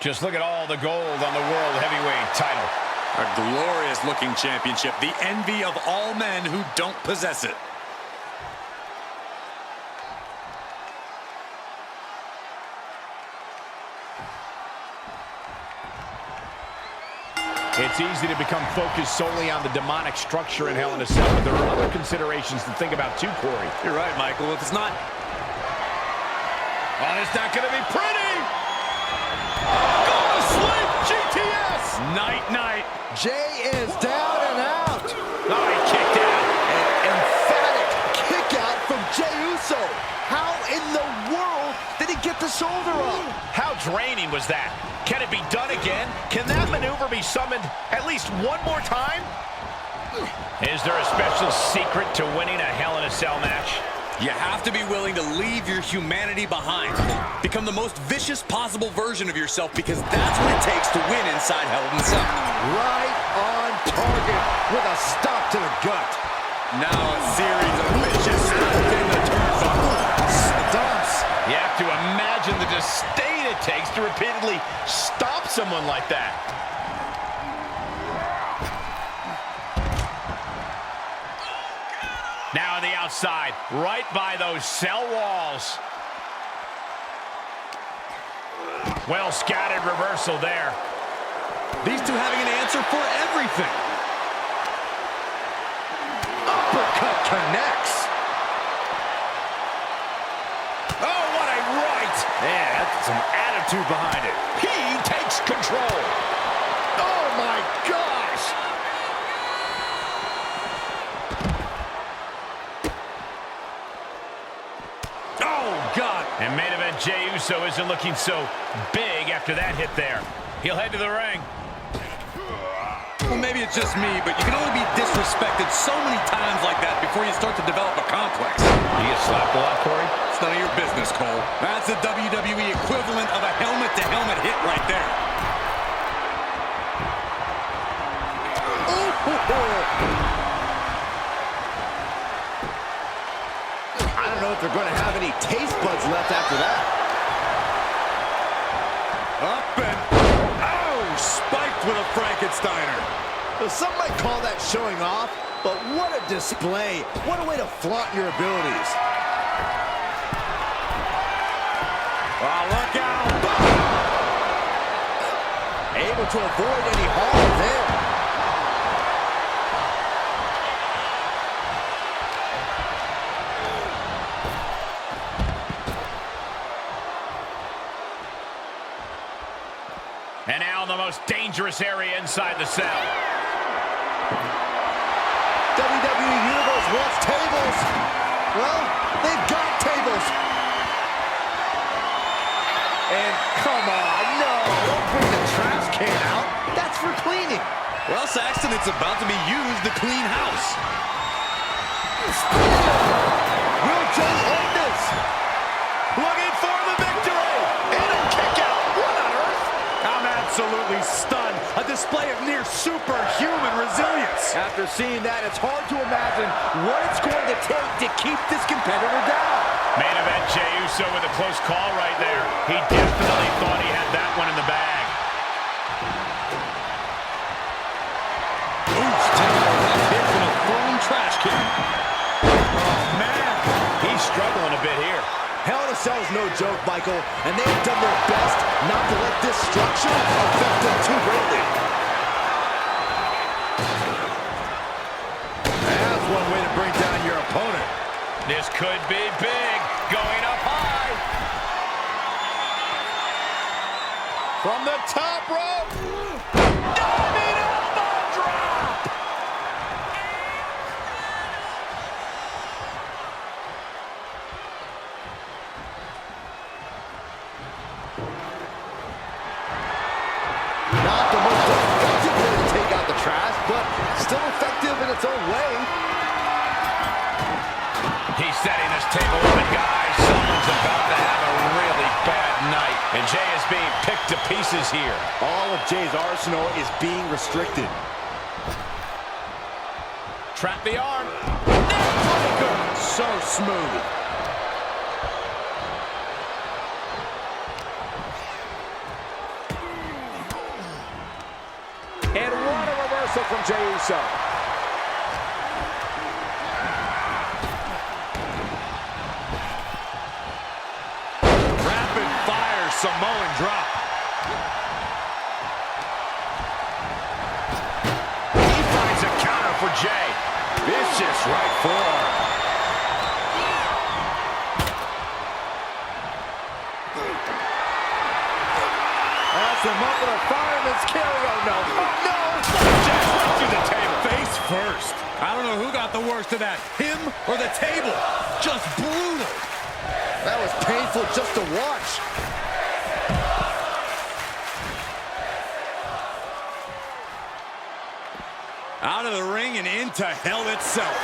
Just look at all the gold on the World Heavyweight title. A glorious-looking championship, the envy of all men who don't possess it. It's easy to become focused solely on the demonic structure in Hell in a Cell, but there are other considerations to think about too, Corey. You're right, Michael. If it's not... Well, it's not going to be pretty! Go to sleep, GTS! Night-night. Jey is down and out. Oh, he kicked out. An emphatic kick out from Jey Uso. How in the world did he get the shoulder up? How draining was that? Can it be done again? Can that maneuver be summoned at least one more time? Is there a special secret to winning a Hell in a Cell match? You have to be willing to leave your humanity behind. Become the most vicious possible version of yourself, because that's what it takes to win inside Hell in a Cell. Right on target with a stop to the gut. Now a series of vicious stops in the turnbuckle. Stomps. You have to imagine the disdain it takes to repeatedly stop someone like that. Now on the outside, right by those cell walls. Well scattered reversal there. These two having an answer for everything. Uppercut connects. Oh, what a right! Yeah, that's some attitude behind it. He takes control. Oh my gosh! Oh, God. And main event Jey Uso isn't looking so big after that hit there. He'll head to the ring. Well, maybe it's just me, but you can only be disrespected so many times like that before you start to develop a complex. You get slapped a lot, Corey? It's none of your business, Cole. That's the WWE equivalent of a helmet-to-helmet hit right there. I don't know if they're going to have any taste buds left after that. Up and... Oh! Spiked with a Frankensteiner. Well, some might call that showing off, but what a display. What a way to flaunt your abilities. Oh, look out! Able to avoid any harm there. And now the most dangerous area inside the cell. WWE Universe wants tables. Well, they've got tables. And come on, no, don't bring the trash can out. That's for cleaning. Well, Saxton, it's about to be used to clean house. Will Jey end this? Looking for the victory! And a kick out! What on earth? I'm absolutely stunned. A display of near superhuman resilience. After seeing that, it's hard to imagine what it's going to take to keep this competitor down. Main event Jey Uso with a close call right there. He definitely thought he had that one in the bag. Oof, hit from a thrown trash can. Oh, man. He's struggling a bit here. Hell in a Cell is no joke, Michael, and they've done their best not to let this structure affect them too greatly. That's one way to bring down your opponent. This could be big. Going up high. From the top rope. Diving elbow drop. Not the most effective way to take out the trash, but still effective in its own way. He's setting this table open, guys. Someone's about to have a really bad night. And Jey is being picked to pieces here. All of Jey's arsenal is being restricted. Trap the arm. So smooth. reversal from Jey Uso. Rapid fire Samoan drop. He finds a counter for Jey. Vicious right forearm. That's the moment of the fireman's carry. Oh no. Oh no. Jey's right through the table. Face first. I don't know who got the worst of that, him or the table. Just brutal. That was painful just to watch. Out of the ring and into hell itself.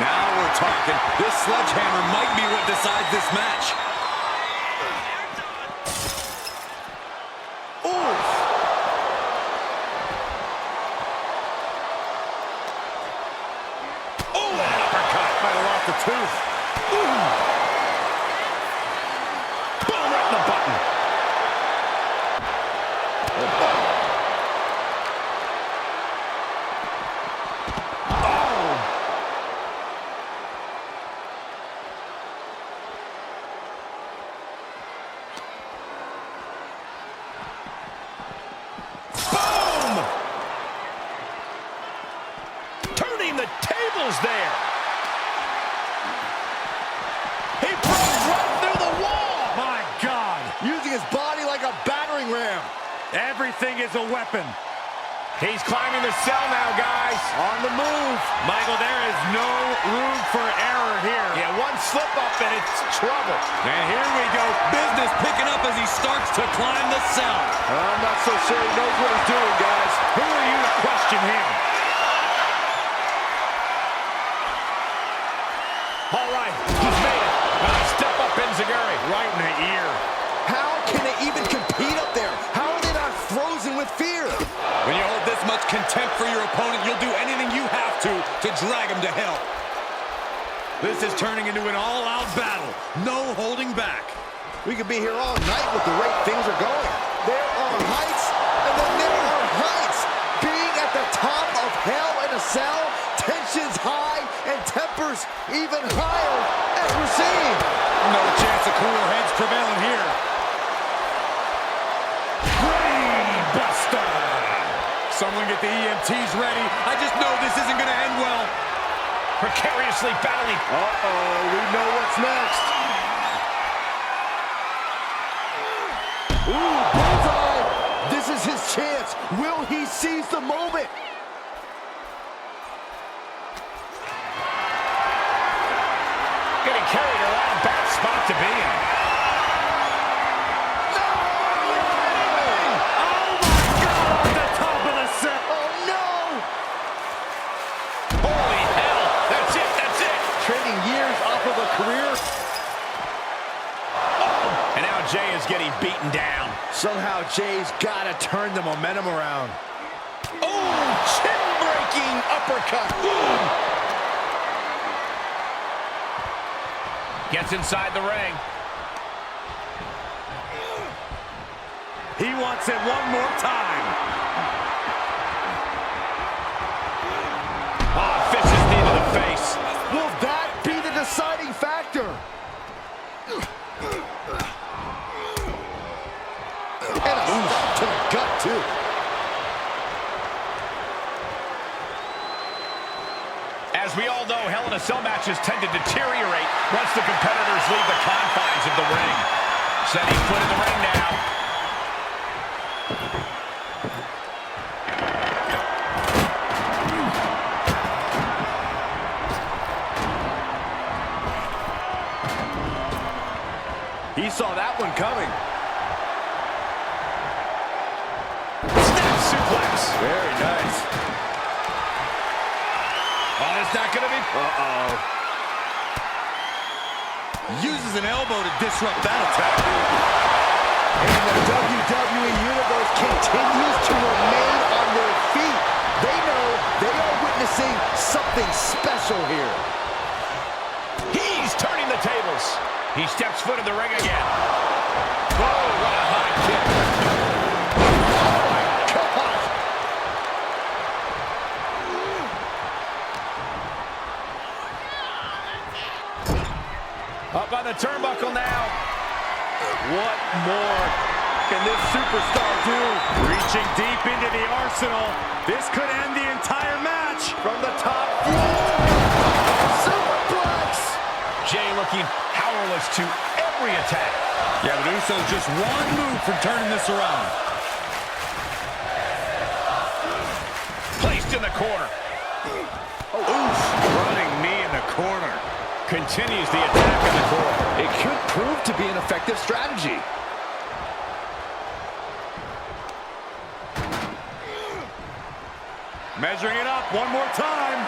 Now we're talking. This sledgehammer might be what decides this match. Ooh. Oh, an uppercut. Might have lost a tooth. Ooh. Boom, right in the button. The tables there. He broke right through the wall. My God. Using his body like a battering ram. Everything is a weapon. He's climbing the cell now, guys. On the move. Michael, there is no room for error here. Yeah, one slip up and it's trouble. And here we go. Business picking up as he starts to climb the cell. I'm not so sure he knows what he's doing, guys. Who are you to question him? All right, he's made it. Step up enziguri. Right in the ear. How can they even compete up there? How are they not frozen with fear? When you hold this much contempt for your opponent, you'll do anything you have to drag him to hell. This is turning into an all-out battle. No holding back. We could be here all night with the rate things are going. There are heights, and then there are heights. Being at the top of hell in a cell, tensions high, and tempers even higher, as we're seeing. No chance of cooler heads prevailing here. Brainbuster! Someone get the EMTs ready. I just know this isn't going to end well. Precariously battling. Uh-oh, we know what's next. Ooh, bullseye! This is his chance. Will he seize the moment? Getting carried around, bad spot to be in. No! Oh my God! The top of the set. Oh no! Holy hell! That's it, that's it! Trading years off of a career. And now Jey is getting beaten down. Somehow Jey's got to turn the momentum around. Oh, chin-breaking uppercut. Ooh. Gets inside the ring. He wants it one more time. Oh, vicious knee to the face. Will that be the deciding factor? And a stop to the gut, too. As we all know, Hell in a Cell matches tend to deteriorate once the competitors leave the confines of the ring. Setting foot in the ring now. He saw that one coming. Snap suplex. Very nice. Oh, it's not going to be... Uh-oh. Uses an elbow to disrupt that attack. And the WWE Universe continues to remain on their feet. They know they are witnessing something special here. He's turning the tables. He steps foot in the ring again. Oh, what a high kick. Up on the turnbuckle now. What more can this superstar do? Reaching deep into the arsenal. This could end the entire match. From the top floor. Superplex. Jey looking powerless to every attack. Yeah, but Uso's just one move from turning this around. Placed in the corner. Oof, running knee in the corner. Continues the attack in the corner. It could prove to be an effective strategy. Measuring it up one more time.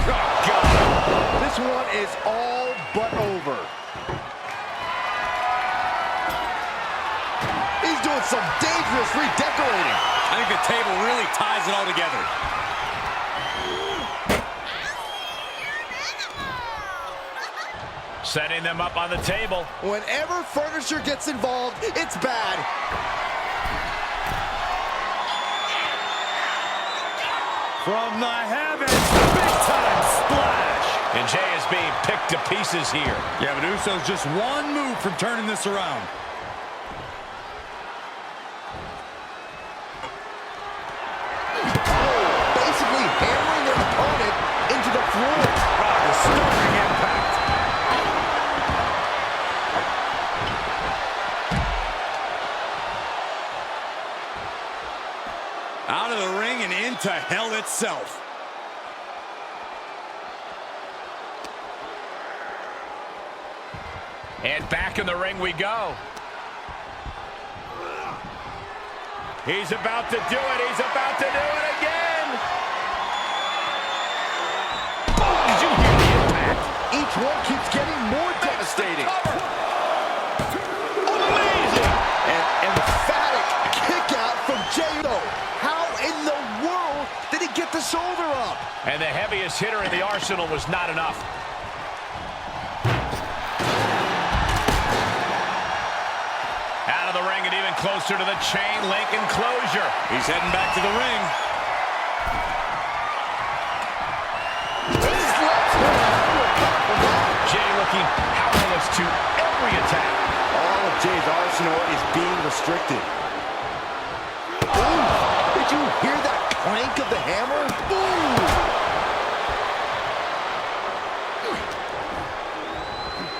Oh, God. This one is all but over. He's doing some dangerous redecorating. I think the table really ties it all together. Setting them up on the table. Whenever furniture gets involved, it's bad. From the heavens, big time splash. And Jey is being picked to pieces here. Yeah, but Uso's just one move from turning this around. Basically hammering their opponent into the floor. Oh, disturbing impact. Out of the ring and into hell itself. And back in the ring we go. He's about to do it. He's about to do it again. Oh, did you hear the impact? Each one keeps getting more devastating. Amazing. An emphatic kick out from Jey Uso. How in the world did he get the shoulder up? And the heaviest hitter in the arsenal was not enough. Out of the ring and even closer to the chain link enclosure. He's heading back to the ring. Jey looking powerless to every attack. All of Jey's arsenal is being restricted. Ooh, did you hear that clank of the hammer? Ooh.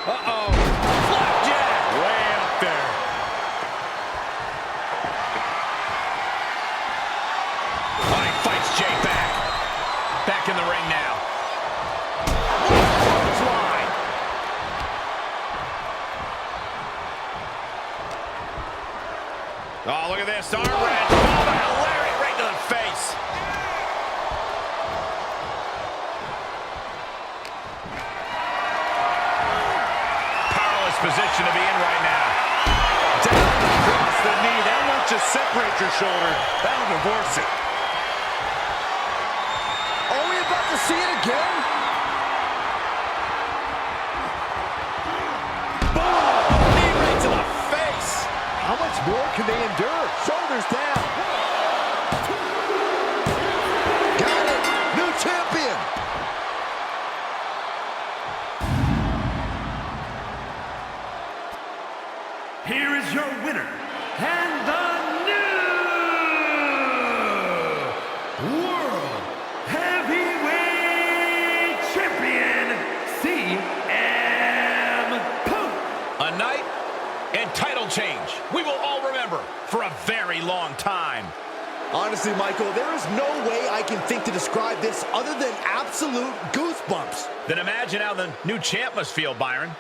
Uh-oh. Flapjack! Way up there. Oh, he fights Jey back. Back in the ring now. Line. Oh, look at this. Arm wrench. Oh, by a lariat right to the face. Powerless position to be in right now. Down across the knee. That won't just separate your shoulder. That'll divorce it. Are we about to see it again? Boom! Knee right to the face. How much more can they endure? Shoulders down. Got it. New champion. Here is your winner, and the new World Heavyweight Champion, cmpunk. A night and title change we will all remember for a very long time. Honestly, Michael, there is no way I can think to describe this other than absolute goosebumps. Then imagine how the new champ must feel, Byron.